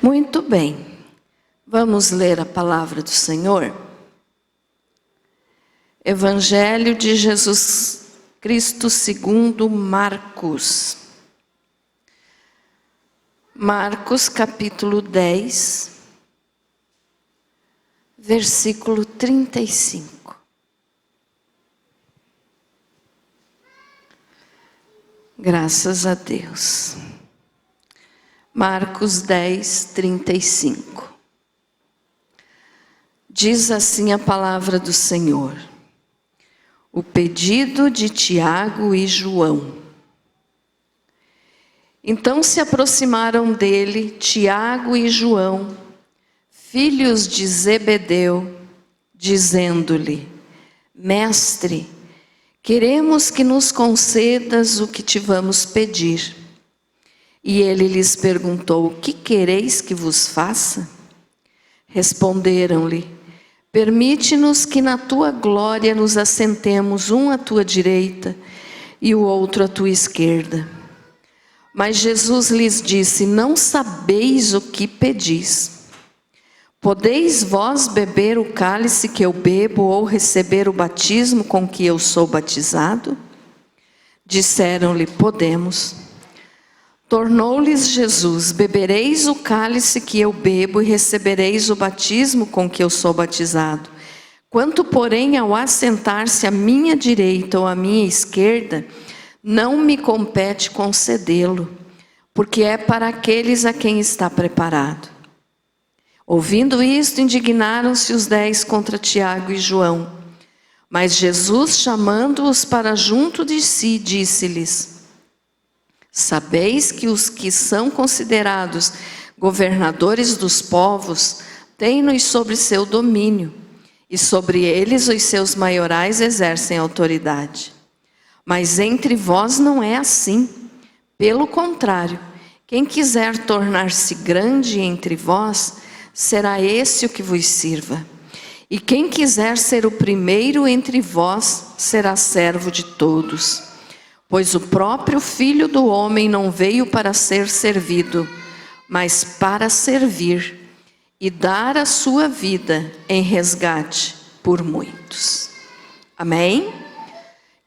Muito bem, vamos ler a palavra do Senhor. Evangelho de Jesus Cristo segundo Marcos. Marcos capítulo 10, versículo 35. Graças a Deus. Marcos 10, 35. Diz assim a palavra do Senhor: o pedido de Tiago e João. Então se aproximaram dele Tiago e João, filhos de Zebedeu, dizendo-lhe: Mestre, queremos que nos concedas o que te vamos pedir. E ele lhes perguntou: o que quereis que vos faça? Responderam-lhe: permite-nos que na tua glória nos assentemos, um à tua direita e o outro à tua esquerda. Mas Jesus lhes disse: não sabeis o que pedis. Podeis vós beber o cálice que eu bebo, ou receber o batismo com que eu sou batizado? Disseram-lhe: podemos. Tornou-lhes Jesus: bebereis o cálice que eu bebo e recebereis o batismo com que eu sou batizado. Quanto, porém, ao assentar-se à minha direita ou à minha esquerda, não me compete concedê-lo, porque é para aqueles a quem está preparado. Ouvindo isto, indignaram-se os 10 contra Tiago e João. Mas Jesus, chamando-os para junto de si, disse-lhes: sabeis que os que são considerados governadores dos povos têm-nos sobre seu domínio, e sobre eles os seus maiorais exercem autoridade. Mas entre vós não é assim. Pelo contrário, quem quiser tornar-se grande entre vós, será esse o que vos sirva. E quem quiser ser o primeiro entre vós, será servo de todos. Pois o próprio Filho do Homem não veio para ser servido, mas para servir e dar a sua vida em resgate por muitos. Amém?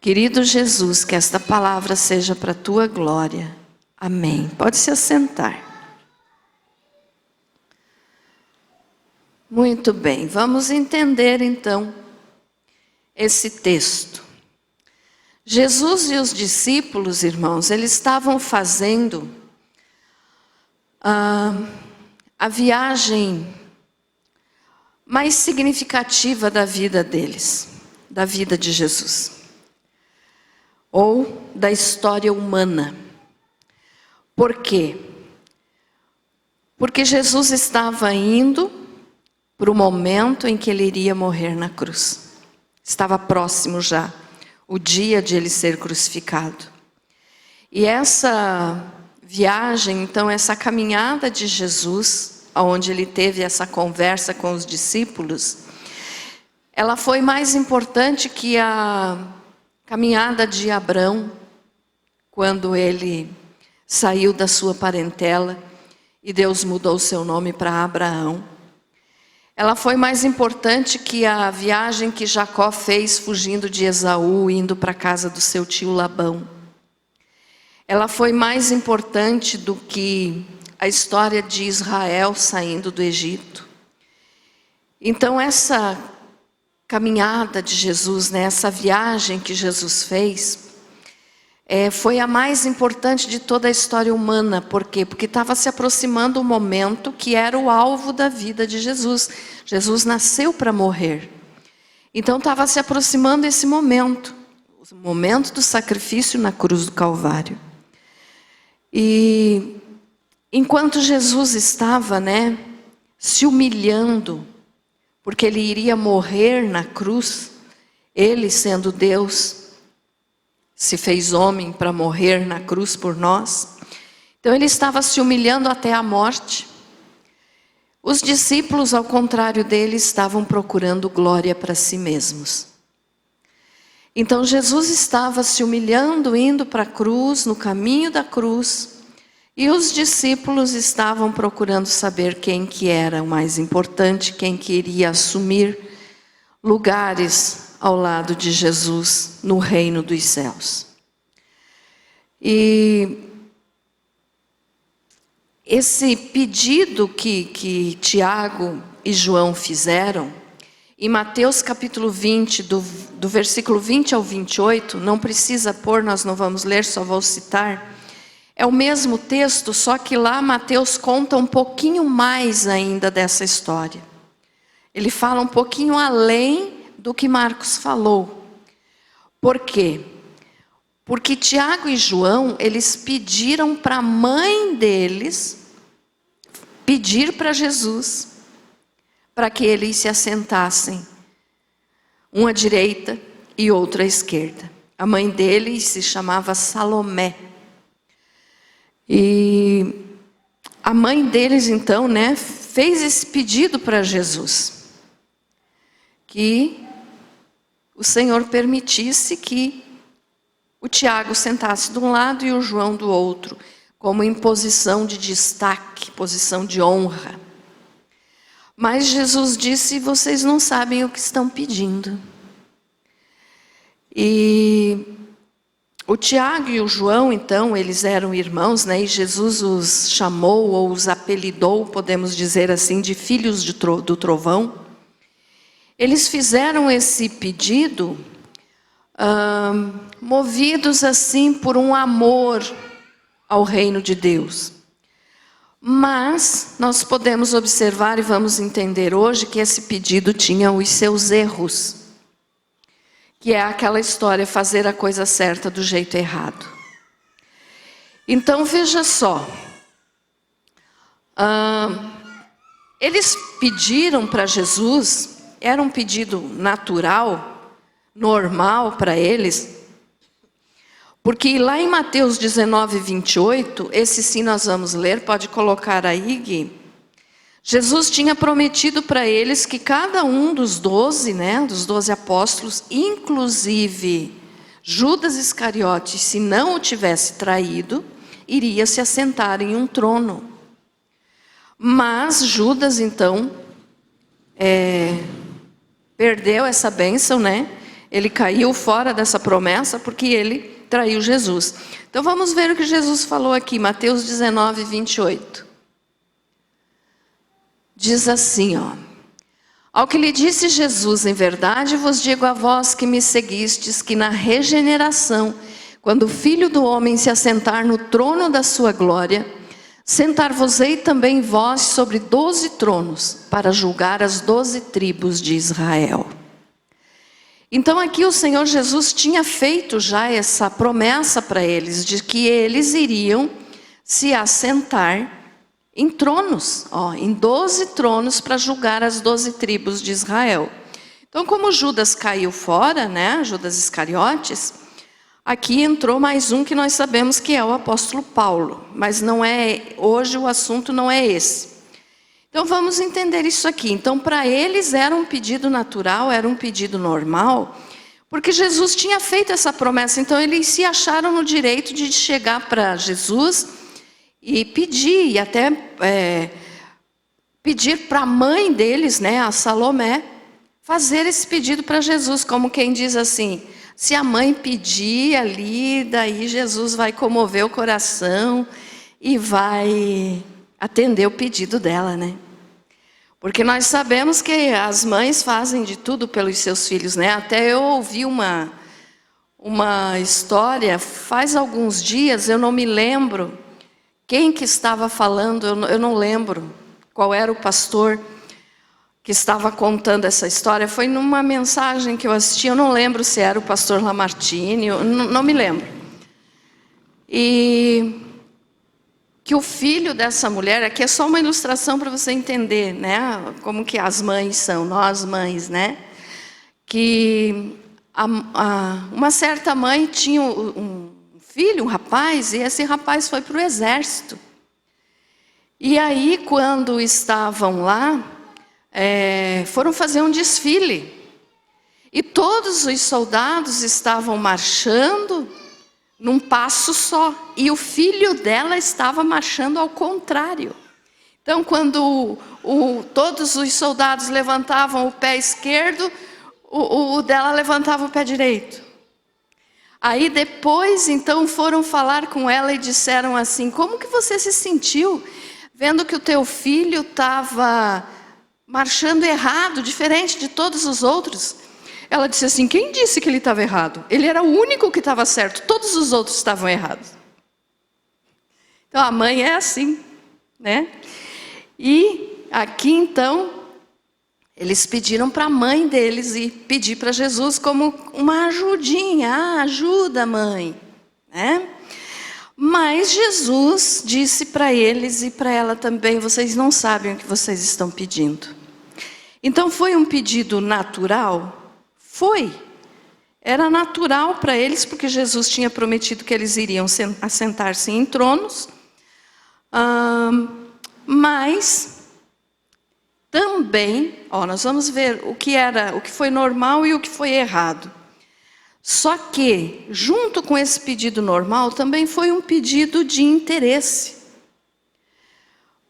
Querido Jesus, que esta palavra seja para a tua glória. Amém. Pode se assentar. Muito bem, vamos entender então esse texto. Jesus e os discípulos, irmãos, eles estavam fazendo a viagem mais significativa da vida deles, da vida de Jesus, ou da história humana. Por quê? Porque Jesus estava indo para o momento em que ele iria morrer na cruz. Estava próximo já o dia de ele ser crucificado. E essa viagem, então, essa caminhada de Jesus, onde ele teve essa conversa com os discípulos, ela foi mais importante que a caminhada de Abrão, quando ele saiu da sua parentela e Deus mudou seu nome para Abraão. Ela foi mais importante que a viagem que Jacó fez fugindo de Esaú, indo para a casa do seu tio Labão. Ela foi mais importante do que a história de Israel saindo do Egito. Então essa caminhada de Jesus, essa viagem que Jesus fez, foi a mais importante de toda a história humana. Por quê? Porque estava se aproximando o momento que era o alvo da vida de Jesus. Jesus nasceu para morrer. Então estava se aproximando esse momento, o momento do sacrifício na cruz do Calvário. E enquanto Jesus estava, se humilhando, porque ele iria morrer na cruz, ele sendo Deus, se fez homem para morrer na cruz por nós. Então ele estava se humilhando até a morte. Os discípulos, ao contrário dele, estavam procurando glória para si mesmos. Então Jesus estava se humilhando, indo para a cruz, no caminho da cruz, E os discípulos estavam procurando saber quem que era o mais importante, quem que iria assumir lugares ao lado de Jesus no reino dos céus. E esse pedido que Tiago e João fizeram, em Mateus capítulo 20, do versículo 20 ao 28, não precisa pôr, nós não vamos ler, só vou citar. É o mesmo texto, só que lá Mateus conta um pouquinho mais ainda dessa história. Ele fala um pouquinho além do que Marcos falou. Por quê? Porque Tiago e João, eles pediram para a mãe deles pedir para Jesus, para que eles se assentassem, um à direita e outro à esquerda. A mãe deles se chamava Salomé. E a mãe deles então, fez esse pedido para Jesus, que o Senhor permitisse que o Tiago sentasse de um lado e o João do outro, como em posição de destaque, posição de honra. Mas Jesus disse: vocês não sabem o que estão pedindo. E o Tiago e o João, então, eles eram irmãos, e Jesus os chamou ou os apelidou, podemos dizer assim, de filhos do trovão. Eles fizeram esse pedido movidos assim por um amor ao reino de Deus. Mas nós podemos observar e vamos entender hoje que esse pedido tinha os seus erros, que é aquela história, fazer a coisa certa do jeito errado. Então veja só, eles pediram para Jesus, era um pedido natural, normal para eles, porque lá em Mateus 19, 28, esse sim nós vamos ler, pode colocar aí, Gui. Jesus tinha prometido para eles que cada um dos 12, dos 12 apóstolos, inclusive Judas Iscariote, se não o tivesse traído, iria se assentar em um trono. Mas Judas, então, perdeu essa bênção, Ele caiu fora dessa promessa porque ele traiu Jesus. Então vamos ver o que Jesus falou aqui, Mateus 19, 28. Diz assim, ao que lhe disse Jesus: em verdade vos digo a vós que me seguistes, que na regeneração, quando o Filho do Homem se assentar no trono da sua glória, sentar-vos-ei também vós sobre 12 tronos, para julgar as 12 tribos de Israel. Então aqui o Senhor Jesus tinha feito já essa promessa para eles, de que eles iriam se assentar em tronos, em 12 tronos para julgar as 12 tribos de Israel. Então como Judas caiu fora, Judas Iscariotes, aqui entrou mais um que nós sabemos que é o apóstolo Paulo, mas hoje o assunto não é esse. Então vamos entender isso aqui. Então para eles era um pedido natural, era um pedido normal, porque Jesus tinha feito essa promessa. Então eles se acharam no direito de chegar para Jesus e pedir, e até pedir para a mãe deles, a Salomé, fazer esse pedido para Jesus, como quem diz assim: se a mãe pedir ali, daí Jesus vai comover o coração e vai atender o pedido dela, Porque nós sabemos que as mães fazem de tudo pelos seus filhos, Até eu ouvi uma história, faz alguns dias, eu não me lembro quem que estava falando, eu não lembro qual era o pastor que estava contando essa história. Foi numa mensagem que eu assisti, eu não lembro se era o pastor Lamartine, não me lembro. E que o filho dessa mulher, aqui é só uma ilustração para você entender, como que as mães são, nós mães, que uma certa mãe tinha um filho, um rapaz, e esse rapaz foi para o exército. E aí, quando estavam lá, foram fazer um desfile. E todos os soldados estavam marchando num passo só, e o filho dela estava marchando ao contrário. Então, quando todos os soldados levantavam o pé esquerdo, o dela levantava o pé direito. Aí depois, então, foram falar com ela e disseram assim: como que você se sentiu vendo que o teu filho estava marchando errado, diferente de todos os outros? Ela disse assim: quem disse que ele estava errado? Ele era o único que estava certo, todos os outros estavam errados. Então a mãe é assim, né? E aqui então, eles pediram para a mãe deles e pedir para Jesus como uma ajudinha. Ajuda, mãe, né? Mas Jesus disse para eles e para ela também: vocês não sabem o que vocês estão pedindo. Então foi um pedido natural? Foi. Era natural para eles, porque Jesus tinha prometido que eles iriam assentar-se em tronos. Mas também, nós vamos ver o que foi normal e o que foi errado. Só que, junto com esse pedido normal, também foi um pedido de interesse.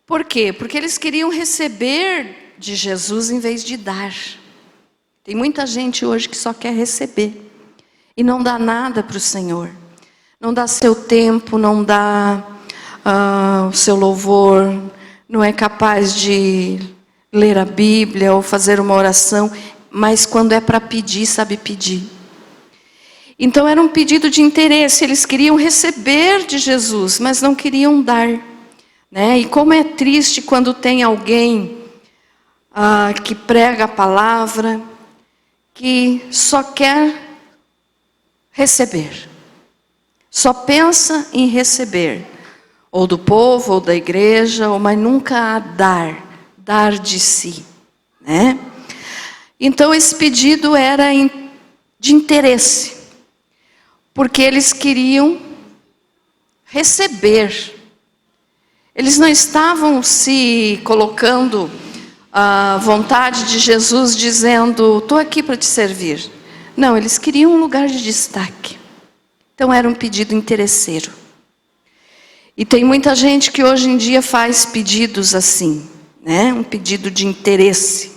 Por quê? Porque eles queriam receber de Jesus em vez de dar. Tem muita gente hoje que só quer receber e não dá nada para o Senhor. Não dá seu tempo, não dá o seu louvor, não é capaz de ler a Bíblia ou fazer uma oração, mas quando é para pedir, sabe pedir. Então era um pedido de interesse, eles queriam receber de Jesus, mas não queriam dar, né? E como é triste quando tem alguém que prega a palavra, que só quer receber, só pensa em receber, ou do povo, ou da igreja, mas nunca a dar de si, né? Então esse pedido era de interesse, porque eles queriam receber. Eles não estavam se colocando à vontade de Jesus, dizendo: estou aqui para te servir. Não, eles queriam um lugar de destaque. Então era um pedido interesseiro. E tem muita gente que hoje em dia faz pedidos assim, né? Um pedido de interesse.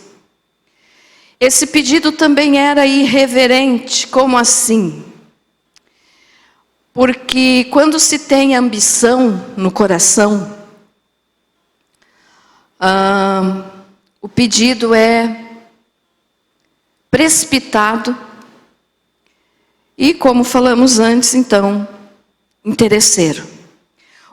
Esse pedido também era irreverente. Como assim? Porque quando se tem ambição no coração, o pedido é precipitado e, como falamos antes, então, interesseiro.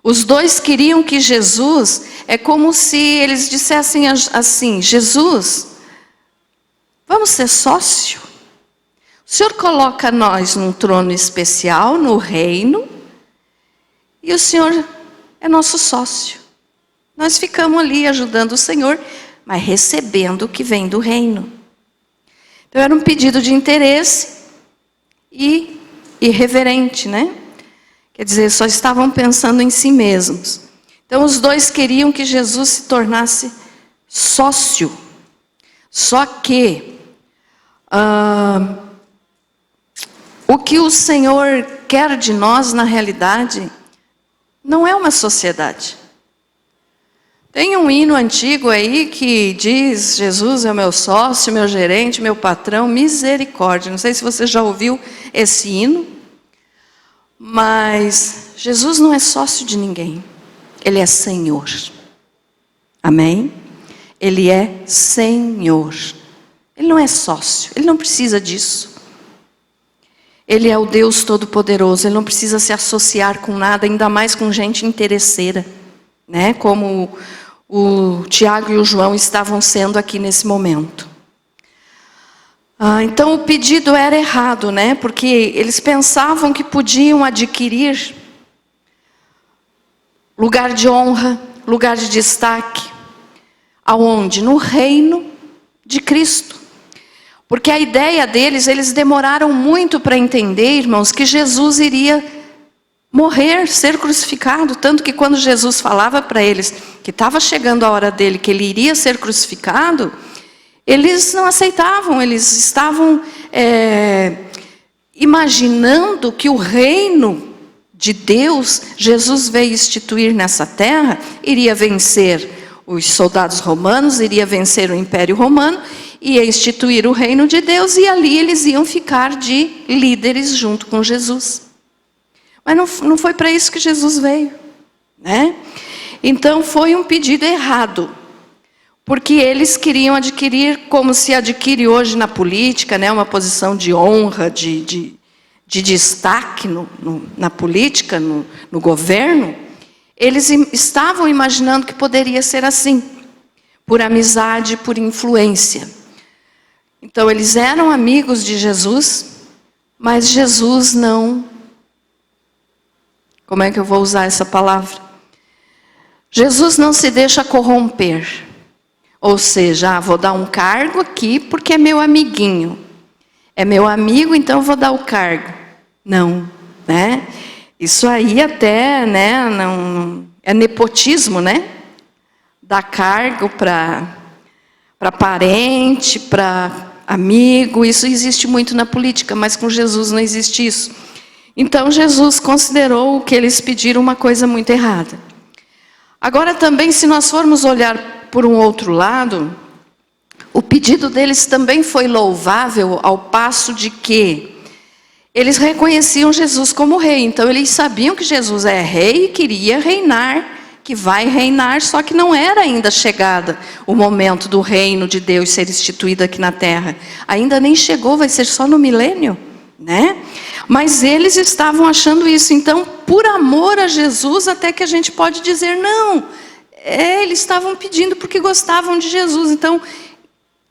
Os dois queriam que Jesus, é como se eles dissessem assim: Jesus, vamos ser sócio? O Senhor coloca nós num trono especial, no reino, e o Senhor é nosso sócio. Nós ficamos ali ajudando o Senhor, mas recebendo o que vem do reino. Então era um pedido de interesse e irreverente, né? Quer dizer, só estavam pensando em si mesmos. Então os dois queriam que Jesus se tornasse sócio. Só que o que o Senhor quer de nós, na realidade, não é uma sociedade. Tem um hino antigo aí que diz: Jesus é o meu sócio, meu gerente, meu patrão, misericórdia. Não sei se você já ouviu esse hino, mas Jesus não é sócio de ninguém. Ele é Senhor. Amém? Ele é Senhor. Ele não é sócio, ele não precisa disso. Ele é o Deus Todo-Poderoso, ele não precisa se associar com nada, ainda mais com gente interesseira, né? Como o Tiago e o João estavam sendo aqui nesse momento. Então o pedido era errado, né? Porque eles pensavam que podiam adquirir lugar de honra, lugar de destaque. Aonde? No reino de Cristo. Porque a ideia deles, eles demoraram muito para entender, irmãos, que Jesus iria morrer, ser crucificado. Tanto que quando Jesus falava para eles que estava chegando a hora dele, que ele iria ser crucificado, eles não aceitavam, eles estavam imaginando que o reino de Deus, Jesus veio instituir nessa terra, iria vencer os soldados romanos, iria vencer o Império Romano, ia instituir o reino de Deus, e ali eles iam ficar de líderes junto com Jesus. Mas não foi para isso que Jesus veio, né? Então foi um pedido errado, porque eles queriam adquirir, como se adquire hoje na política, né, uma posição de honra, de destaque na política, no governo. Eles estavam imaginando que poderia ser assim, por amizade, por influência. Então eles eram amigos de Jesus, mas Jesus não... Como é que eu vou usar essa palavra? Jesus não se deixa corromper. Ou seja, vou dar um cargo aqui porque é meu amiguinho. É meu amigo, então eu vou dar o cargo. Não, né? Isso aí até, né, não, é nepotismo, né? Dar cargo para parente, para amigo. Isso existe muito na política, mas com Jesus não existe isso. Então Jesus considerou o que eles pediram uma coisa muito errada. Agora também, se nós formos olhar por um outro lado, o pedido deles também foi louvável, ao passo de que eles reconheciam Jesus como rei. Então eles sabiam que Jesus é rei e queria reinar, que vai reinar, só que não era ainda chegada o momento do reino de Deus ser instituído aqui na terra. Ainda nem chegou, vai ser só no milênio, né? Mas eles estavam achando isso. Então, por amor a Jesus, até que a gente pode dizer, não, eles estavam pedindo porque gostavam de Jesus. Então,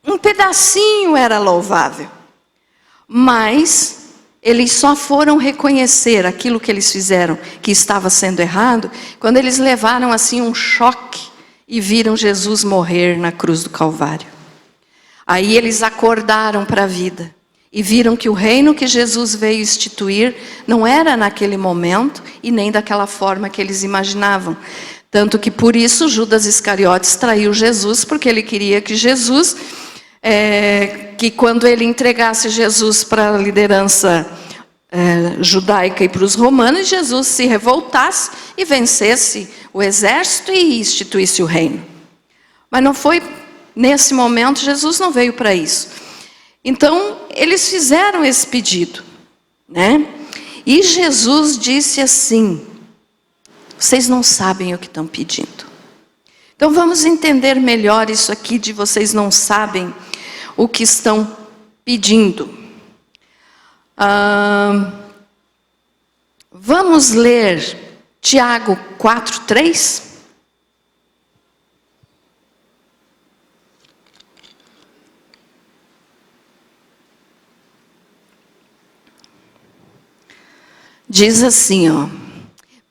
um pedacinho era louvável. Mas eles só foram reconhecer aquilo que eles fizeram, que estava sendo errado, quando eles levaram assim um choque e viram Jesus morrer na cruz do Calvário. Aí eles acordaram para a vida e viram que o reino que Jesus veio instituir não era naquele momento e nem daquela forma que eles imaginavam. Tanto que por isso Judas Iscariotes traiu Jesus, porque ele queria que Jesus, que quando ele entregasse Jesus para a liderança judaica e para os romanos, Jesus se revoltasse e vencesse o exército e instituísse o reino. Mas não foi nesse momento, Jesus não veio para isso. Então, eles fizeram esse pedido, né? E Jesus disse assim, vocês não sabem o que estão pedindo. Então, vamos entender melhor isso aqui de vocês não sabem o que estão pedindo. Vamos ler Tiago 4:3? Diz assim, ó: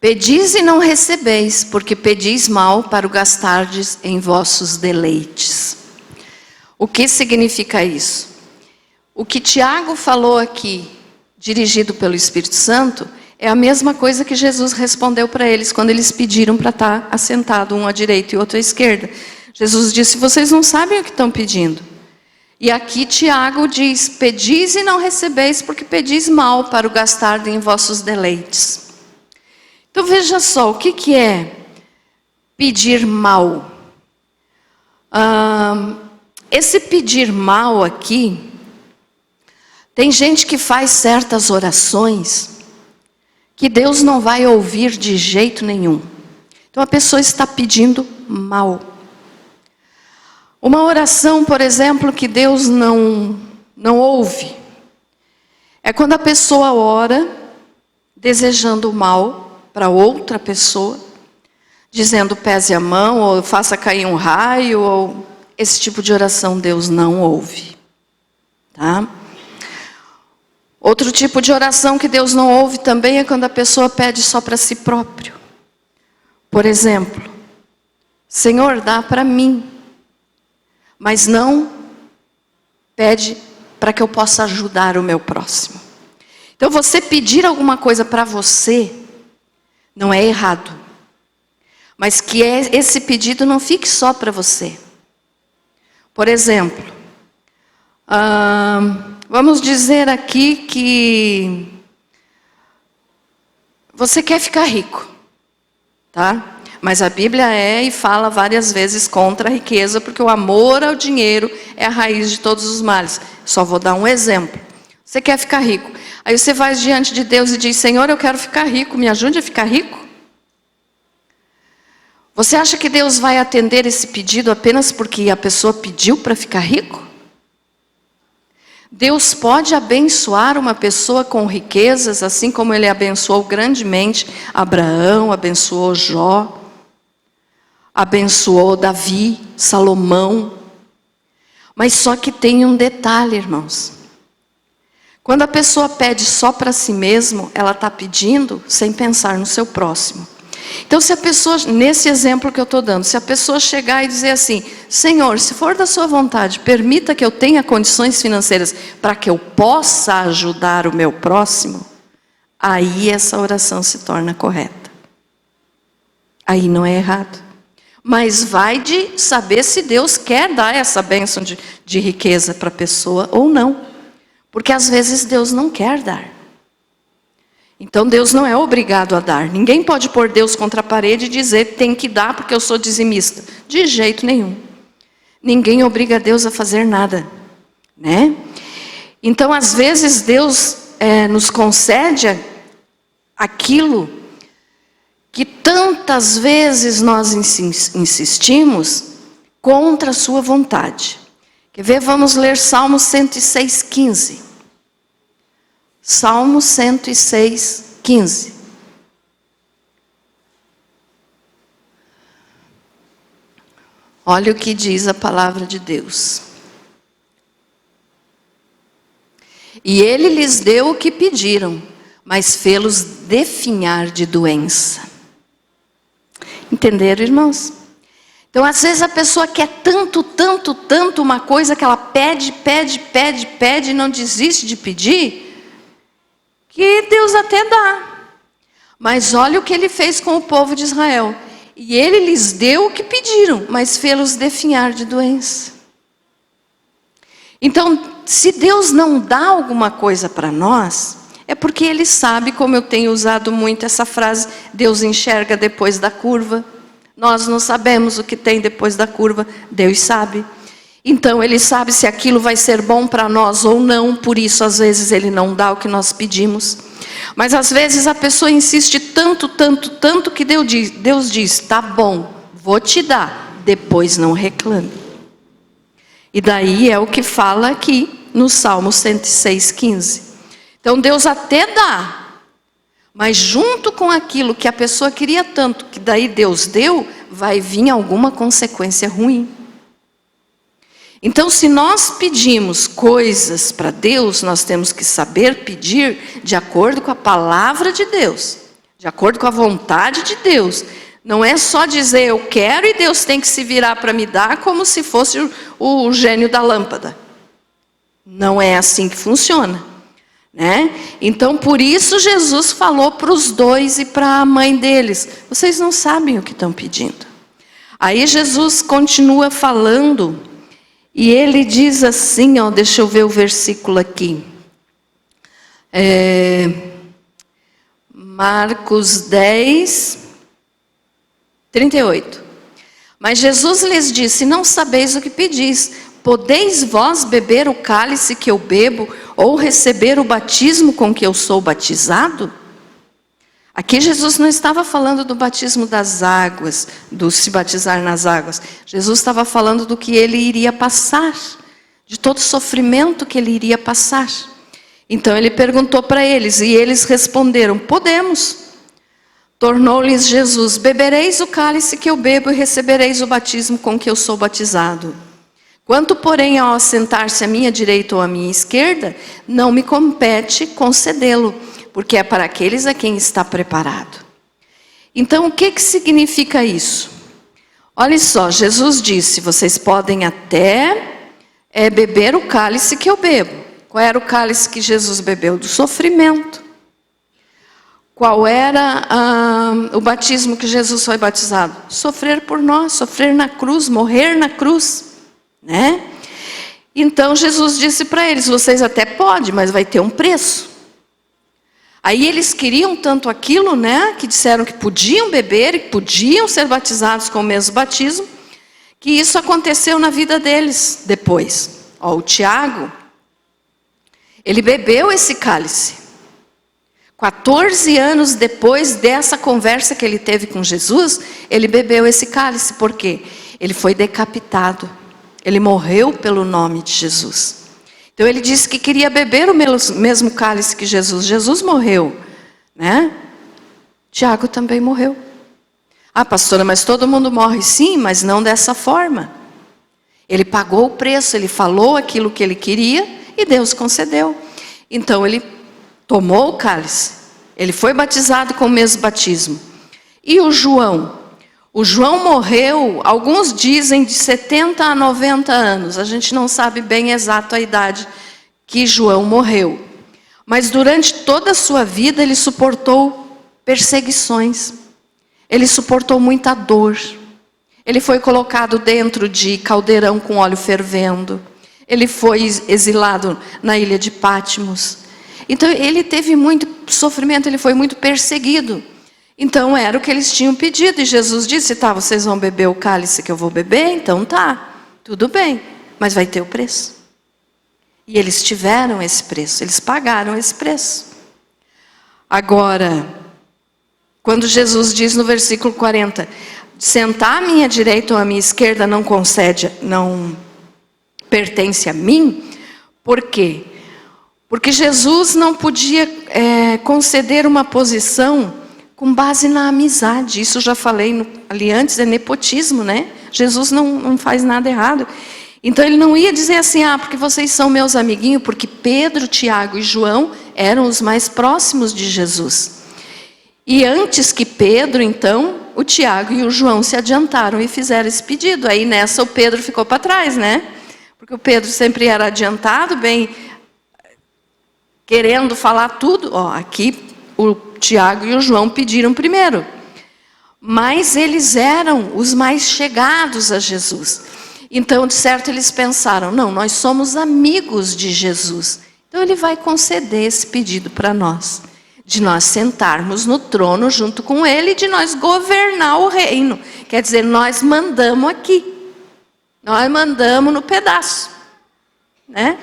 pedis e não recebeis, porque pedis mal para o gastardes em vossos deleites. O que significa isso? O que Tiago falou aqui, dirigido pelo Espírito Santo, é a mesma coisa que Jesus respondeu para eles, quando eles pediram para estar assentado, um à direita e outro à esquerda. Jesus disse, vocês não sabem o que estão pedindo. E aqui Tiago diz, pedis e não recebeis, porque pedis mal para o gastar em vossos deleites. Então veja só, o que é pedir mal? Esse pedir mal aqui, tem gente que faz certas orações que Deus não vai ouvir de jeito nenhum. Então a pessoa está pedindo mal. Uma oração, por exemplo, que Deus não ouve, é quando a pessoa ora desejando o mal para outra pessoa, dizendo pese a mão, ou faça cair um raio, ou esse tipo de oração Deus não ouve. Tá? Outro tipo de oração que Deus não ouve também é quando a pessoa pede só para si próprio. Por exemplo, Senhor, dá para mim, mas não pede para que eu possa ajudar o meu próximo. Então você pedir alguma coisa para você não é errado, mas que esse pedido não fique só para você. Por exemplo, vamos dizer aqui que Você quer ficar rico, tá? Mas a Bíblia e fala várias vezes contra a riqueza, porque o amor ao dinheiro é a raiz de todos os males. Só vou dar um exemplo. Você quer ficar rico. Aí você vai diante de Deus e diz: Senhor, eu quero ficar rico, me ajude a ficar rico. Você acha que Deus vai atender esse pedido apenas porque a pessoa pediu para ficar rico? Deus pode abençoar uma pessoa com riquezas, assim como Ele abençoou grandemente Abraão, abençoou Jó, abençoou Davi, Salomão. Mas só que tem um detalhe, irmãos. Quando a pessoa pede só para si mesmo, ela está pedindo sem pensar no seu próximo. Então, se a pessoa, nesse exemplo que eu estou dando, se a pessoa chegar e dizer assim: Senhor, se for da sua vontade, permita que eu tenha condições financeiras para que eu possa ajudar o meu próximo, aí essa oração se torna correta. Aí não é errado. Mas vai de saber se Deus quer dar essa bênção de riqueza para a pessoa ou não. Porque às vezes Deus não quer dar. Então Deus não é obrigado a dar. Ninguém pode pôr Deus contra a parede e dizer: tem que dar porque eu sou dizimista. De jeito nenhum. Ninguém obriga Deus a fazer nada, né? Então às vezes Deus nos concede aquilo que tantas vezes nós insistimos contra a sua vontade. Quer ver? Vamos ler Salmo 106:15. Salmo 106:15. Olha o que diz a palavra de Deus. E Ele lhes deu o que pediram, mas fê-los definhar de doença. Entenderam, irmãos? Então, às vezes a pessoa quer tanto uma coisa que ela pede e não desiste de pedir, que Deus até dá. Mas olha o que Ele fez com o povo de Israel. E Ele lhes deu o que pediram, mas fê-los definhar de doença. Então, se Deus não dá alguma coisa para nós, é porque Ele sabe, como eu tenho usado muito essa frase, Deus enxerga depois da curva. Nós não sabemos o que tem depois da curva, Deus sabe. Então Ele sabe se aquilo vai ser bom para nós ou não, por isso às vezes Ele não dá o que nós pedimos. Mas às vezes a pessoa insiste tanto que Deus diz: tá bom, vou te dar, depois não reclame. E daí é o que fala aqui no Salmo 106:15. Então Deus até dá, mas junto com aquilo que a pessoa queria tanto, que daí Deus deu, vai vir alguma consequência ruim. Então, se nós pedimos coisas para Deus, nós temos que saber pedir de acordo com a palavra de Deus, de acordo com a vontade de Deus. Não é só dizer eu quero e Deus tem que se virar para me dar como se fosse o gênio da lâmpada. Não é assim que funciona, né? Então, por isso Jesus falou para os dois e para a mãe deles: vocês não sabem o que estão pedindo. Aí Jesus continua falando. E Ele diz assim, deixa eu ver o versículo aqui. Marcos 10, 38. Mas Jesus lhes disse: não sabeis o que pedis. Podeis vós beber o cálice que eu bebo, ou receber o batismo com que eu sou batizado? Aqui Jesus não estava falando do batismo das águas, do se batizar nas águas. Jesus estava falando do que Ele iria passar, de todo o sofrimento que Ele iria passar. Então Ele perguntou para eles, e eles responderam: podemos. Tornou-lhes Jesus: bebereis o cálice que eu bebo e recebereis o batismo com que eu sou batizado. Quanto, porém, ao assentar-se à minha direita ou à minha esquerda, não me compete concedê-lo, porque é para aqueles a quem está preparado. Então, o que significa isso? Olha só, Jesus disse: vocês podem até beber o cálice que eu bebo. Qual era o cálice que Jesus bebeu? Do sofrimento. Qual era o batismo que Jesus foi batizado? Sofrer por nós, sofrer na cruz, morrer na cruz, né? Então Jesus disse para eles: vocês até podem, mas vai ter um preço. Aí eles queriam tanto aquilo, né, que disseram que podiam beber e podiam ser batizados com o mesmo batismo, que isso aconteceu na vida deles depois. Ó, o Tiago, ele bebeu esse cálice. 14 anos depois dessa conversa que ele teve com Jesus, ele bebeu esse cálice. Por quê? Ele foi decapitado. Ele morreu pelo nome de Jesus. Então ele disse que queria beber o mesmo cálice que Jesus. Jesus morreu, né? Tiago também morreu. Ah, pastora, mas todo mundo morre. Sim, mas não dessa forma. Ele pagou o preço, ele falou aquilo que ele queria e Deus concedeu. Então ele tomou o cálice, ele foi batizado com o mesmo batismo. E o João? O João morreu, alguns dizem de 70 a 90 anos. A gente não sabe bem exato a idade que João morreu. Mas durante toda a sua vida ele suportou perseguições. Ele suportou muita dor. Ele foi colocado dentro de caldeirão com óleo fervendo. Ele foi exilado na ilha de Patmos. Então ele teve muito sofrimento, ele foi muito perseguido. Então era o que eles tinham pedido. E Jesus disse, tá, vocês vão beber o cálice que eu vou beber? Então tá, tudo bem, mas vai ter o preço. E eles tiveram esse preço, eles pagaram esse preço. Agora, quando Jesus diz no versículo 40, sentar à minha direita ou à minha esquerda não pertence a mim. Por quê? Porque Jesus não podia conceder uma posição com base na amizade. Isso eu já falei ali antes, é nepotismo, né? Jesus não faz nada errado. Então ele não ia dizer assim, porque vocês são meus amiguinhos, porque Pedro, Tiago e João eram os mais próximos de Jesus. E antes que Pedro, então, o Tiago e o João se adiantaram e fizeram esse pedido. Aí nessa o Pedro ficou para trás, né? Porque o Pedro sempre era adiantado, bem querendo falar tudo. Aqui o Tiago e o João pediram primeiro. Mas eles eram os mais chegados a Jesus. Então, de certo, eles pensaram, não, nós somos amigos de Jesus. Então ele vai conceder esse pedido para nós. De nós sentarmos no trono junto com ele e de nós governar o reino. Quer dizer, nós mandamos aqui. Nós mandamos no pedaço. Né?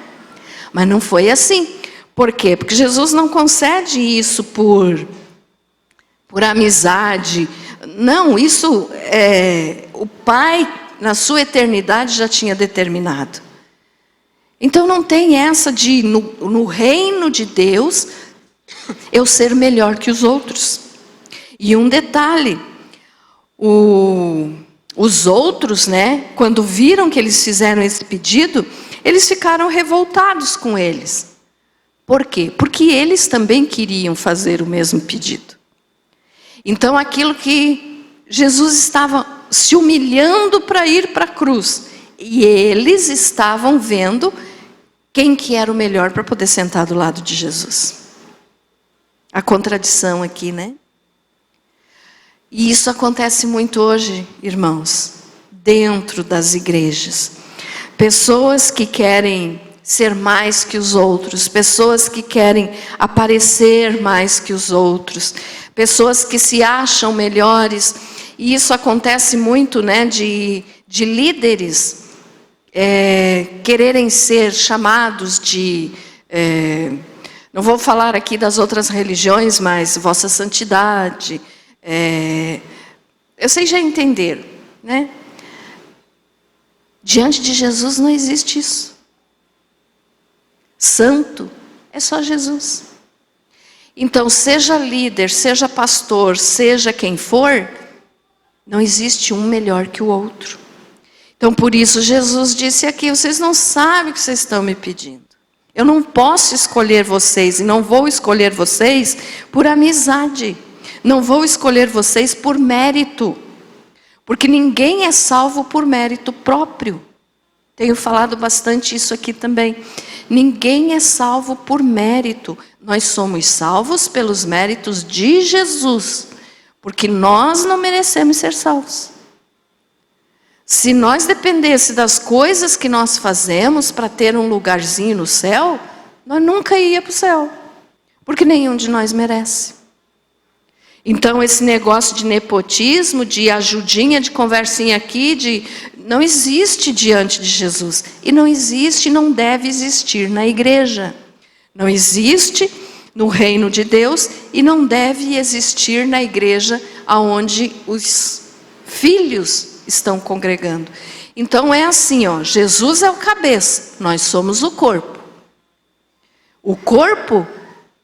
Mas não foi assim. Por quê? Porque Jesus não concede isso por amizade. Não, isso o Pai, na sua eternidade, já tinha determinado. Então não tem essa de, no reino de Deus, eu ser melhor que os outros. E um detalhe, os outros, né, quando viram que eles fizeram esse pedido, eles ficaram revoltados com eles. Por quê? Porque eles também queriam fazer o mesmo pedido. Então aquilo que Jesus estava se humilhando para ir para a cruz, e eles estavam vendo quem que era o melhor para poder sentar do lado de Jesus. A contradição aqui, né? E isso acontece muito hoje, irmãos, dentro das igrejas. Pessoas que querem ser mais que os outros, pessoas que querem aparecer mais que os outros, pessoas que se acham melhores. E isso acontece muito, né, de líderes quererem ser chamados de... não vou falar aqui das outras religiões, mas vossa santidade. Vocês já entenderam, né? Diante de Jesus não existe isso. Santo é só Jesus. Então, seja líder, seja pastor, seja quem for, não existe um melhor que o outro. Então, por isso, Jesus disse aqui, vocês não sabem o que vocês estão me pedindo. Eu não posso escolher vocês, e não vou escolher vocês por amizade. Não vou escolher vocês por mérito. Porque ninguém é salvo por mérito próprio. Tenho falado bastante isso aqui também. Ninguém é salvo por mérito. Nós somos salvos pelos méritos de Jesus. Porque nós não merecemos ser salvos. Se nós dependesse das coisas que nós fazemos para ter um lugarzinho no céu, nós nunca ia para o céu. Porque nenhum de nós merece. Então esse negócio de nepotismo, de ajudinha, de conversinha aqui, não existe diante de Jesus. E não existe e não deve existir na igreja. Não existe no reino de Deus e não deve existir na igreja onde os filhos estão congregando. Então é assim, Jesus é o cabeça, nós somos o corpo. O corpo,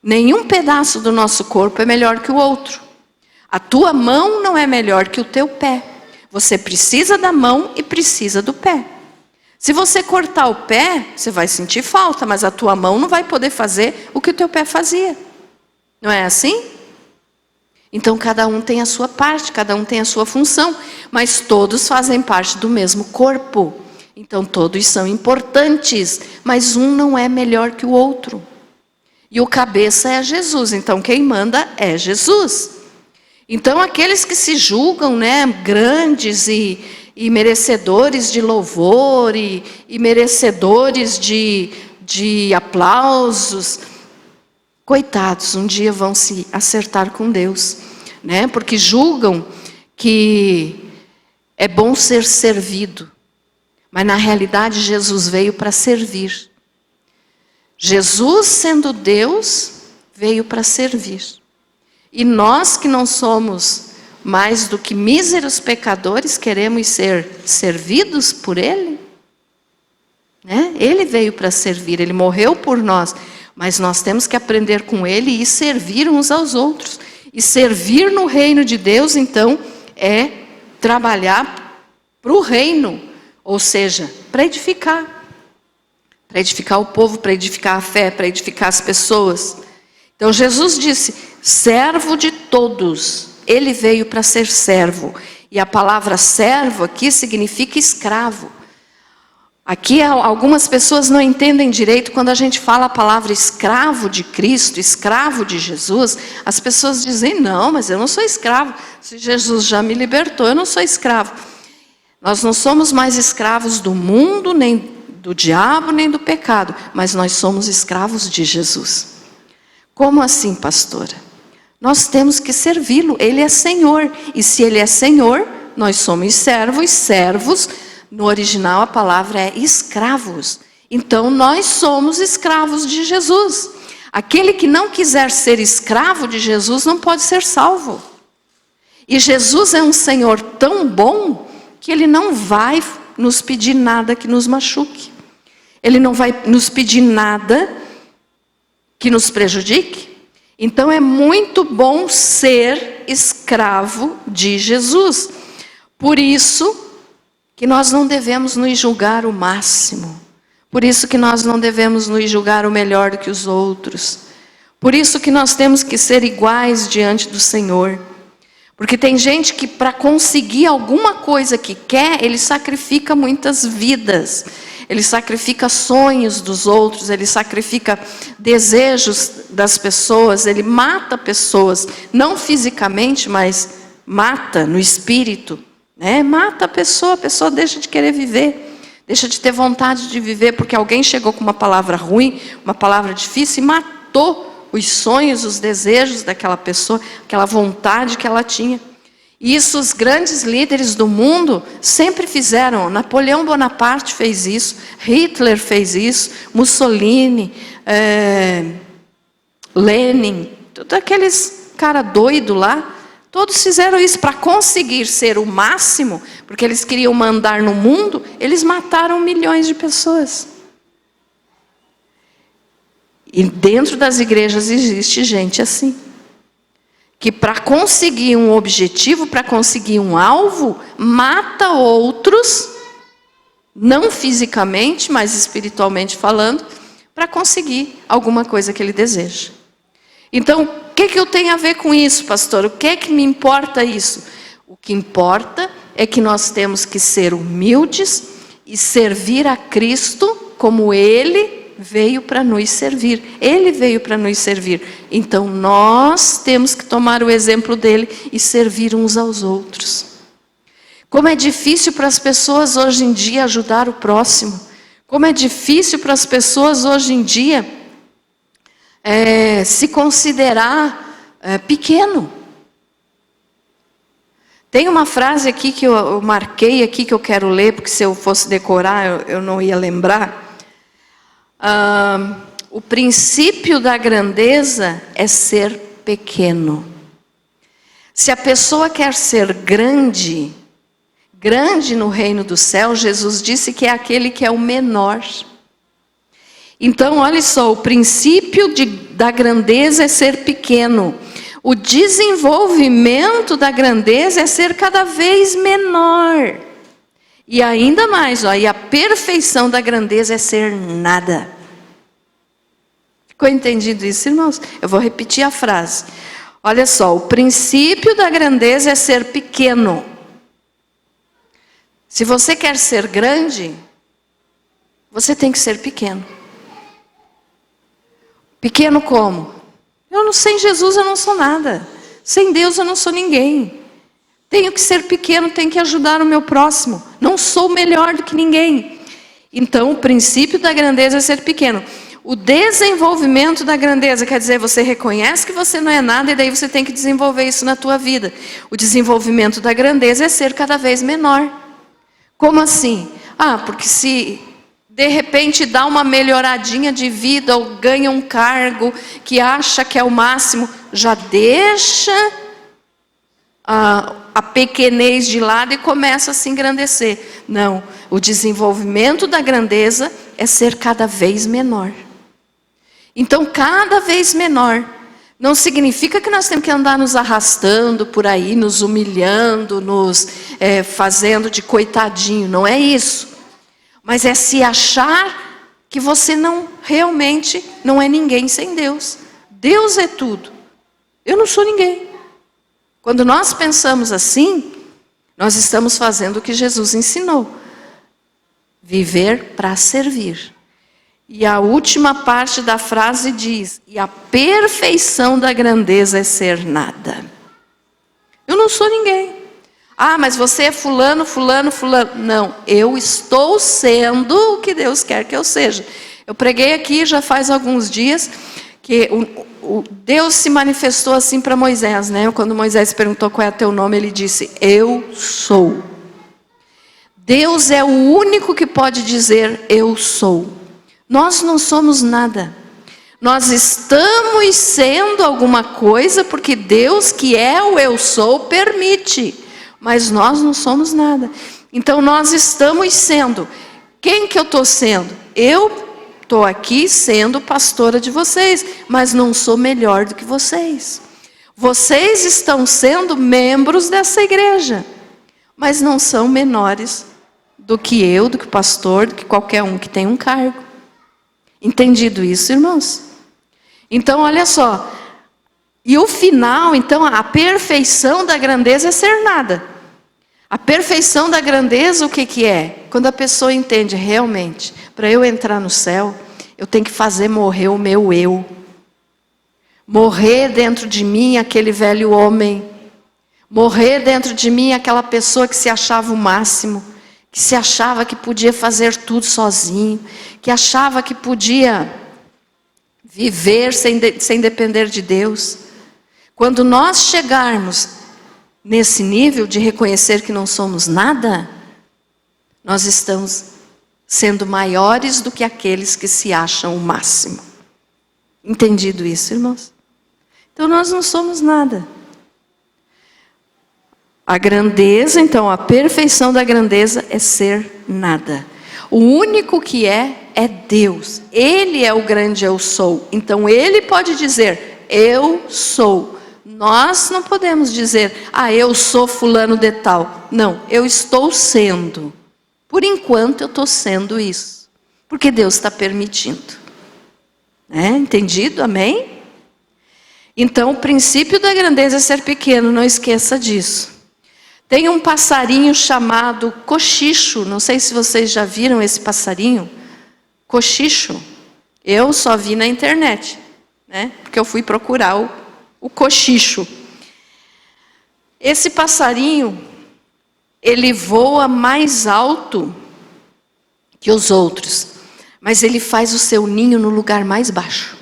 nenhum pedaço do nosso corpo é melhor que o outro. A tua mão não é melhor que o teu pé. Você precisa da mão e precisa do pé. Se você cortar o pé, você vai sentir falta, mas a tua mão não vai poder fazer o que o teu pé fazia. Não é assim? Então cada um tem a sua parte, cada um tem a sua função, mas todos fazem parte do mesmo corpo. Então todos são importantes, mas um não é melhor que o outro. E o cabeça é Jesus, então quem manda é Jesus. Então aqueles que se julgam, grandes e merecedores de louvor e merecedores de aplausos, coitados, um dia vão se acertar com Deus, porque julgam que é bom ser servido, mas na realidade Jesus veio para servir. Jesus, sendo Deus, veio para servir. E nós que não somos mais do que míseros pecadores, queremos ser servidos por Ele? Ele veio para servir, Ele morreu por nós. Mas nós temos que aprender com Ele e servir uns aos outros. E servir no reino de Deus, então, é trabalhar para o reino. Ou seja, para edificar. Para edificar o povo, para edificar a fé, para edificar as pessoas. Então Jesus disse, servo de todos. Ele veio para ser servo. E a palavra servo aqui significa escravo. Aqui algumas pessoas não entendem direito quando a gente fala a palavra escravo de Cristo, escravo de Jesus. As pessoas dizem, não, mas eu não sou escravo. Se Jesus já me libertou, eu não sou escravo. Nós não somos mais escravos do mundo, nem do diabo, nem do pecado. Mas nós somos escravos de Jesus. Como assim, pastora? Nós temos que servi-lo, Ele é Senhor. E se Ele é Senhor, nós somos servos, servos. No original a palavra é escravos. Então nós somos escravos de Jesus. Aquele que não quiser ser escravo de Jesus não pode ser salvo. E Jesus é um Senhor tão bom que Ele não vai nos pedir nada que nos machuque. Ele não vai nos pedir nada que nos prejudique. Então é muito bom ser escravo de Jesus. Por isso que nós não devemos nos julgar o máximo. Por isso que nós não devemos nos julgar o melhor do que os outros. Por isso que nós temos que ser iguais diante do Senhor. Porque tem gente que para conseguir alguma coisa que quer, ele sacrifica muitas vidas. Ele sacrifica sonhos dos outros, ele sacrifica desejos das pessoas, ele mata pessoas, não fisicamente, mas mata no espírito. Mata a pessoa deixa de querer viver, deixa de ter vontade de viver, porque alguém chegou com uma palavra ruim, uma palavra difícil e matou os sonhos, os desejos daquela pessoa, aquela vontade que ela tinha. E isso os grandes líderes do mundo sempre fizeram. Napoleão Bonaparte fez isso, Hitler fez isso, Mussolini, Lenin, todos aqueles cara doido lá. Todos fizeram isso para conseguir ser o máximo, porque eles queriam mandar no mundo, eles mataram milhões de pessoas. E dentro das igrejas existe gente assim, que para conseguir um objetivo, para conseguir um alvo, mata outros, não fisicamente, mas espiritualmente falando, para conseguir alguma coisa que ele deseja. Então, o que eu tenho a ver com isso, pastor? O que é que me importa isso? O que importa é que nós temos que ser humildes e servir a Cristo como Ele veio para nos servir. Ele veio para nos servir. Então, nós temos que tomar o exemplo dele e servir uns aos outros. Como é difícil para as pessoas hoje em dia ajudar o próximo. Como é difícil para as pessoas hoje em dia se considerar pequeno. Tem uma frase aqui que eu marquei aqui que eu quero ler, porque se eu fosse decorar eu não ia lembrar. O princípio da grandeza é ser pequeno. Se a pessoa quer ser grande no reino do céu, Jesus disse que é aquele que é o menor. Então, olha só, o princípio da grandeza é ser pequeno. O desenvolvimento da grandeza é ser cada vez menor. E ainda mais, e a perfeição da grandeza é ser nada. Ficou entendido isso, irmãos? Eu vou repetir a frase. Olha só, o princípio da grandeza é ser pequeno. Se você quer ser grande, você tem que ser pequeno. Pequeno como? Sem Jesus eu não sou nada. Sem Deus eu não sou ninguém. Tenho que ser pequeno, tenho que ajudar o meu próximo. Não sou melhor do que ninguém. Então, o princípio da grandeza é ser pequeno. O desenvolvimento da grandeza quer dizer, você reconhece que você não é nada e daí você tem que desenvolver isso na tua vida. O desenvolvimento da grandeza é ser cada vez menor. Como assim? Porque se de repente dá uma melhoradinha de vida ou ganha um cargo que acha que é o máximo, já deixa a pequenez de lado e começa a se engrandecer. Não, o desenvolvimento da grandeza é ser cada vez menor. Então, cada vez menor. Não significa que nós temos que andar nos arrastando por aí, nos humilhando, nos fazendo de coitadinho. Não é isso. Mas é se achar que você realmente não é ninguém sem Deus. Deus é tudo. Eu não sou ninguém. Quando nós pensamos assim, nós estamos fazendo o que Jesus ensinou. Viver para servir. E a última parte da frase diz, e a perfeição da grandeza é ser nada. Eu não sou ninguém. Mas você é fulano, fulano, fulano. Não, eu estou sendo o que Deus quer que eu seja. Eu preguei aqui já faz alguns dias que Deus se manifestou assim para Moisés, né? Quando Moisés perguntou qual é teu nome, ele disse, eu sou. Deus é o único que pode dizer, eu sou. Nós não somos nada. Nós estamos sendo alguma coisa porque Deus, que é o eu sou, permite. Mas nós não somos nada. Então nós estamos sendo. Quem que eu estou sendo? Eu estou aqui sendo pastora de vocês, mas não sou melhor do que vocês. Vocês estão sendo membros dessa igreja, mas não são menores do que eu, do que o pastor, do que qualquer um que tem um cargo. Entendido isso, irmãos? Então, olha só. E o final, então, a perfeição da grandeza é ser nada. A perfeição da grandeza, o que é? Quando a pessoa entende realmente, para eu entrar no céu, eu tenho que fazer morrer o meu eu. Morrer dentro de mim aquele velho homem. Morrer dentro de mim aquela pessoa que se achava o máximo, que se achava que podia fazer tudo sozinho, que achava que podia viver sem depender de Deus. Quando nós chegarmos nesse nível de reconhecer que não somos nada, nós estamos sendo maiores do que aqueles que se acham o máximo. Entendido isso, irmãos? Então nós não somos nada. A grandeza, então, a perfeição da grandeza é ser nada. O único que é Deus. Ele é o grande eu sou. Então Ele pode dizer, eu sou. Nós não podemos dizer, eu sou fulano de tal. Não, eu estou sendo. Por enquanto eu estou sendo isso. Porque Deus está permitindo. Entendido? Amém? Então o princípio da grandeza é ser pequeno, não esqueça disso. Tem um passarinho chamado cochicho. Não sei se vocês já viram esse passarinho. Cochicho. Eu só vi na internet. Porque eu fui procurar o cochicho. Esse passarinho, ele voa mais alto que os outros. Mas ele faz o seu ninho no lugar mais baixo.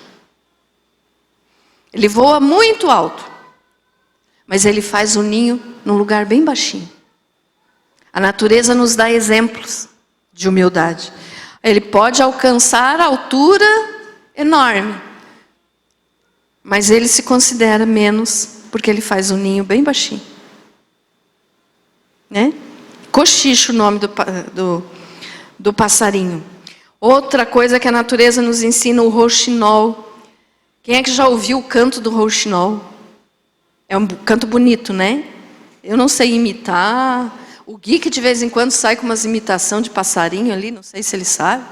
Ele voa muito alto, mas ele faz o ninho num lugar bem baixinho. A natureza nos dá exemplos de humildade. Ele pode alcançar a altura enorme, mas ele se considera menos porque ele faz um ninho bem baixinho. Né? Cochicho, o nome do passarinho. Outra coisa que a natureza nos ensina, o rouxinol. Quem é que já ouviu o canto do rouxinol? É um canto bonito, né? Eu não sei imitar. O Gui que de vez em quando sai com umas imitações de passarinho ali, não sei se ele sabe.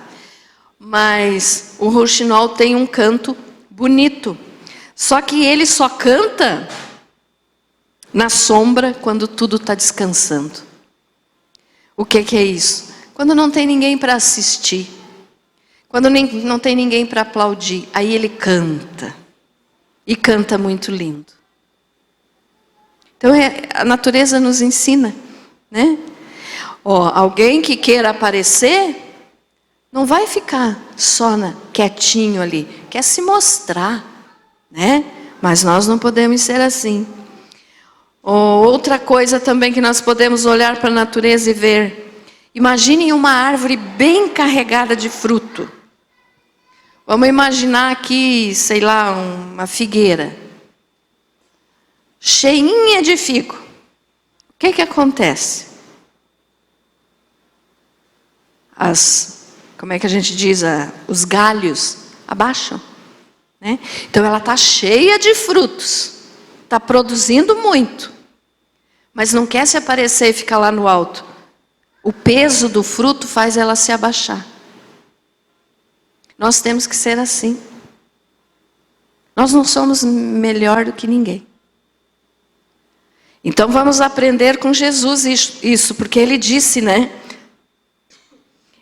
Mas o rouxinol tem um canto bonito. Só que ele só canta na sombra quando tudo está descansando. O que é isso? Quando não tem ninguém para assistir. Quando não tem ninguém para aplaudir. Aí ele canta. E canta muito lindo. Então a natureza nos ensina, né? Alguém que queira aparecer, não vai ficar só quietinho ali. Quer se mostrar, né? Mas nós não podemos ser assim. Outra coisa também que nós podemos olhar para a natureza e ver. Imaginem uma árvore bem carregada de fruto. Vamos imaginar aqui, sei lá, uma figueira. Cheinha de figo. O que acontece? Como é que a gente diz? Os galhos abaixam. Né? Então ela está cheia de frutos. Está produzindo muito. Mas não quer se aparecer e ficar lá no alto. O peso do fruto faz ela se abaixar. Nós temos que ser assim. Nós não somos melhor do que ninguém. Então vamos aprender com Jesus isso, porque ele disse, né?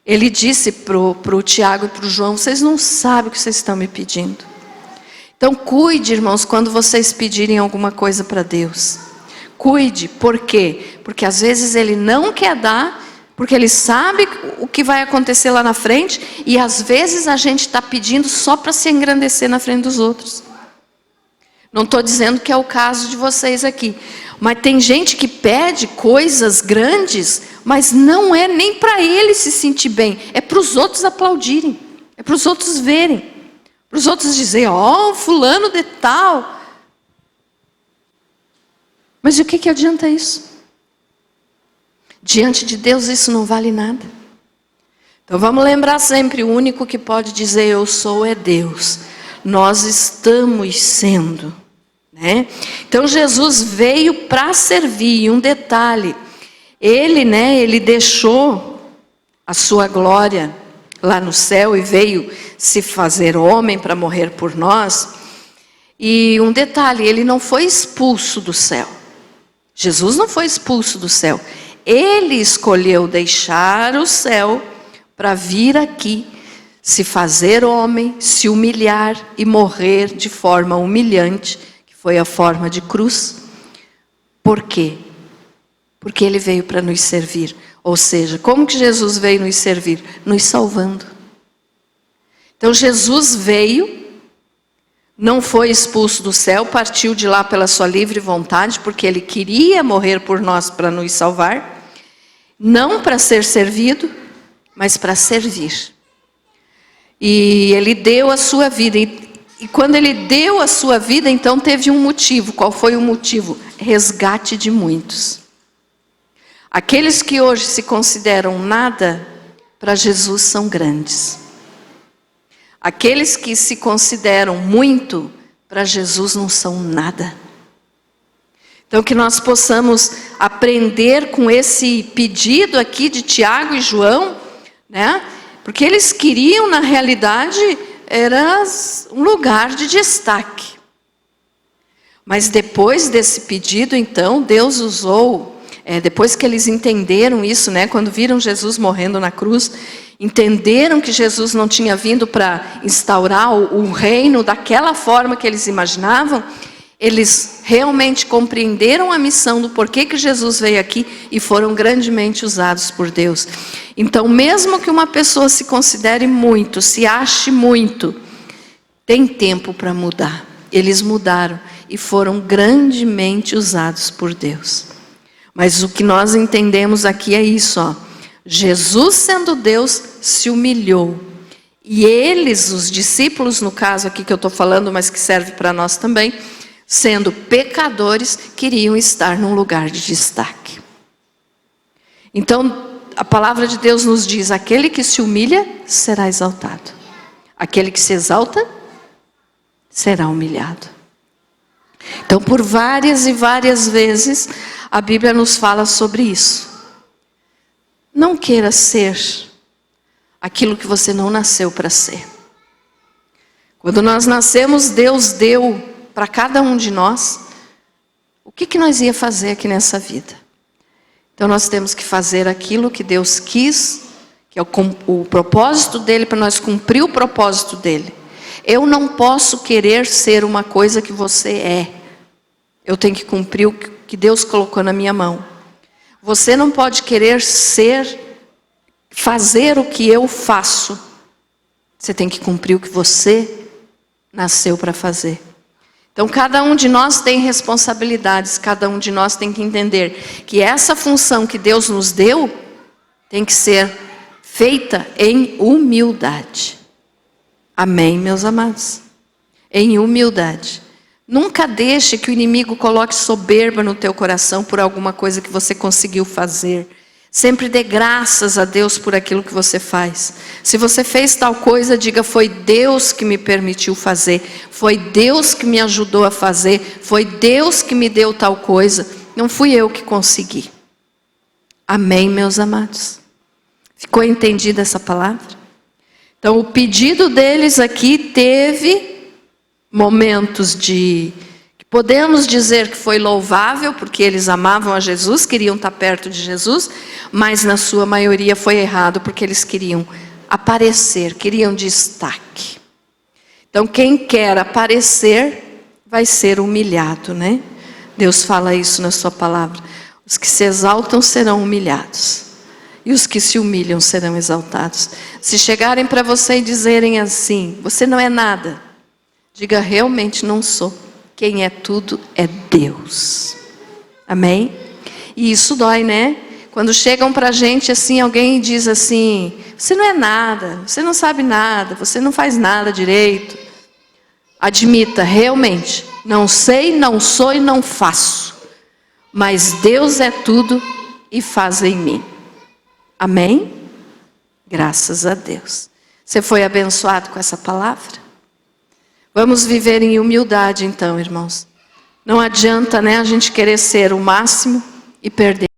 Ele disse pro Tiago e pro João, vocês não sabem o que vocês estão me pedindo. Então cuide, irmãos, quando vocês pedirem alguma coisa para Deus. Cuide, por quê? Porque às vezes ele não quer dar, porque ele sabe o que vai acontecer lá na frente, e às vezes a gente está pedindo só para se engrandecer na frente dos outros. Não estou dizendo que é o caso de vocês aqui. Mas tem gente que pede coisas grandes, mas não é nem para ele se sentir bem. É para os outros aplaudirem. É para os outros verem. Para os outros dizerem, fulano de tal. Mas o que adianta isso? Diante de Deus isso não vale nada. Então vamos lembrar sempre, o único que pode dizer eu sou é Deus. Nós estamos sendo. Né? Então Jesus veio para servir. E um detalhe, ele deixou a sua glória lá no céu e veio se fazer homem para morrer por nós. E um detalhe, ele não foi expulso do céu. Jesus não foi expulso do céu. Ele escolheu deixar o céu para vir aqui, se fazer homem, se humilhar e morrer de forma humilhante, que foi a forma de cruz. Por quê? Porque ele veio para nos servir. Ou seja, como que Jesus veio nos servir? Nos salvando. Então Jesus veio, não foi expulso do céu, partiu de lá pela sua livre vontade, porque ele queria morrer por nós para nos salvar. Não para ser servido, mas para servir. E ele deu a sua vida. E quando ele deu a sua vida, então teve um motivo. Qual foi o motivo? Resgate de muitos. Aqueles que hoje se consideram nada, para Jesus são grandes. Aqueles que se consideram muito, para Jesus não são nada. Então que nós possamos aprender com esse pedido aqui de Tiago e João, né? Porque eles queriam, na realidade, era um lugar de destaque. Mas depois desse pedido, então, Deus usou, depois que eles entenderam isso, né? Quando viram Jesus morrendo na cruz, entenderam que Jesus não tinha vindo para instaurar o reino daquela forma que eles imaginavam, eles realmente compreenderam a missão do porquê que Jesus veio aqui e foram grandemente usados por Deus. Então, mesmo que uma pessoa se considere muito, se ache muito, tem tempo para mudar. Eles mudaram e foram grandemente usados por Deus. Mas o que nós entendemos aqui é isso, ó. Jesus, sendo Deus, se humilhou. E eles, os discípulos, no caso aqui que eu estou falando, mas que serve para nós também, sendo pecadores, queriam estar num lugar de destaque. Então, a palavra de Deus nos diz: aquele que se humilha será exaltado. Aquele que se exalta será humilhado. Então, por várias e várias vezes, a Bíblia nos fala sobre isso. Não queira ser aquilo que você não nasceu para ser. Quando nós nascemos, Deus deu para cada um de nós o que nós ia fazer aqui nessa vida. Então nós temos que fazer aquilo que Deus quis, que é o propósito dele, para nós cumprir o propósito dele. Eu não posso querer ser uma coisa que você é. Eu tenho que cumprir o que Deus colocou na minha mão. Você não pode querer fazer o que eu faço. Você tem que cumprir o que você nasceu para fazer. Então cada um de nós tem responsabilidades, cada um de nós tem que entender que essa função que Deus nos deu tem que ser feita em humildade. Amém, meus amados? Em humildade. Nunca deixe que o inimigo coloque soberba no teu coração por alguma coisa que você conseguiu fazer. Sempre dê graças a Deus por aquilo que você faz. Se você fez tal coisa, diga: foi Deus que me permitiu fazer. Foi Deus que me ajudou a fazer. Foi Deus que me deu tal coisa. Não fui eu que consegui. Amém, meus amados? Ficou entendida essa palavra? Então, o pedido deles aqui teve momentos que podemos dizer que foi louvável, porque eles amavam a Jesus, queriam estar perto de Jesus, mas na sua maioria foi errado, porque eles queriam aparecer, queriam destaque. Então quem quer aparecer vai ser humilhado, né? Deus fala isso na sua palavra. Os que se exaltam serão humilhados, e os que se humilham serão exaltados. Se chegarem para você e dizerem assim: você não é nada, diga: realmente não sou. Quem é tudo é Deus. Amém? E isso dói, né? Quando chegam para a gente assim, alguém diz assim: você não é nada, você não sabe nada, você não faz nada direito. Admita: realmente, não sei, não sou e não faço. Mas Deus é tudo e faz em mim. Amém? Graças a Deus. Você foi abençoado com essa palavra? Vamos viver em humildade então, irmãos. Não adianta, né, a gente querer ser o máximo e perder.